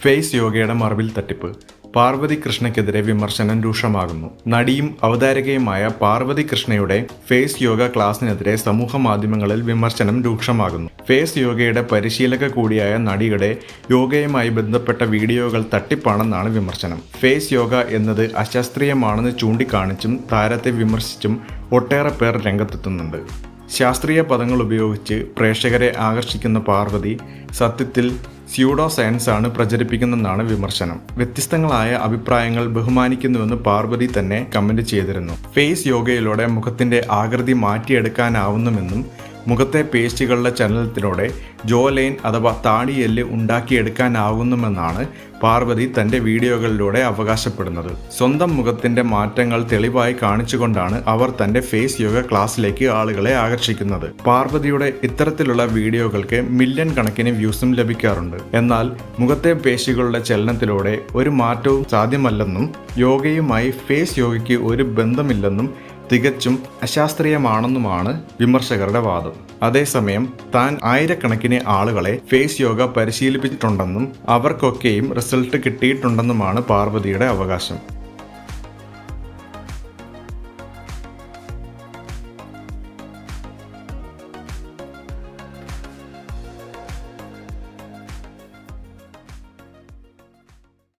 Face യോഗയുടെ മറവിൽ തട്ടിപ്പ്. പാർവതി കൃഷ്ണയ്ക്കെതിരെ വിമർശനം രൂക്ഷമാകുന്നു. നടിയും അവതാരകയുമായ പാർവതി കൃഷ്ണയുടെ ഫേസ് യോഗ ക്ലാസിനെതിരെ സമൂഹ മാധ്യമങ്ങളിൽ വിമർശനം രൂക്ഷമാകുന്നു. ഫേസ് യോഗയുടെ പരിശീലക കൂടിയായ നടിയുടെ യോഗയുമായി ബന്ധപ്പെട്ട വീഡിയോകൾ തട്ടിപ്പാണെന്നാണ് വിമർശനം. ഫേസ് യോഗ എന്നത് അശാസ്ത്രീയമാണെന്ന് ചൂണ്ടിക്കാണിച്ചും താരത്തെ വിമർശിച്ചും ഒട്ടേറെ പേർ രംഗത്തെത്തുന്നുണ്ട്. ശാസ്ത്രീയ പദങ്ങൾ ഉപയോഗിച്ച് പ്രേക്ഷകരെ ആകർഷിക്കുന്ന പാർവതി സത്യത്തിൽ സ്യൂഡോ സയൻസ് ആണ് പ്രചരിപ്പിക്കുന്നതെന്നാണ് വിമർശനം. വ്യത്യസ്തങ്ങളായ അഭിപ്രായങ്ങൾ ബഹുമാനിക്കുന്നുവെന്ന് പാർവതി തന്നെ കമന്റ് ചെയ്തിരുന്നു. ഫേസ് യോഗയിലൂടെ മുഖത്തിന്റെ ആകൃതി മാറ്റിയെടുക്കാനാവുന്നുവെന്നും മുഖത്തെ പേശികളുടെ ചലനത്തിലൂടെ ജോ ലൈൻ അഥവാ താടിയെല്ല് ഉണ്ടാക്കിയെടുക്കാനാവുന്നുമെന്നാണ് പാർവതി തന്റെ വീഡിയോകളിലൂടെ അവകാശപ്പെടുന്നത്. സ്വന്തം മുഖത്തിന്റെ മാറ്റങ്ങൾ തെളിവായി കാണിച്ചുകൊണ്ടാണ് അവർ തന്റെ ഫേസ് യോഗ ക്ലാസ്സിലേക്ക് ആളുകളെ ആകർഷിക്കുന്നത്. പാർവതിയുടെ ഇത്തരത്തിലുള്ള വീഡിയോകൾക്ക് മില്യൺ കണക്കിന് വ്യൂസും ലഭിക്കാറുണ്ട്. എന്നാൽ മുഖത്തെ പേശികളുടെ ചലനത്തിലൂടെ ഒരു മാറ്റവും സാധ്യമല്ലെന്നും യോഗയുമായി ഫേസ് യോഗയ്ക്ക് ഒരു ബന്ധമില്ലെന്നും തികച്ചും അശാസ്ത്രീയമാണെന്നുമാണ് വിമർശകരുടെ വാദം. അതേസമയം താൻ ആയിരക്കണക്കിന് ആളുകളെ ഫേസ് യോഗ പരിശീലിപ്പിച്ചിട്ടുണ്ടെന്നും അവർക്കൊക്കെയും റിസൾട്ട് കിട്ടിയിട്ടുണ്ടെന്നുമാണ് പാർവതിയുടെ അവകാശം.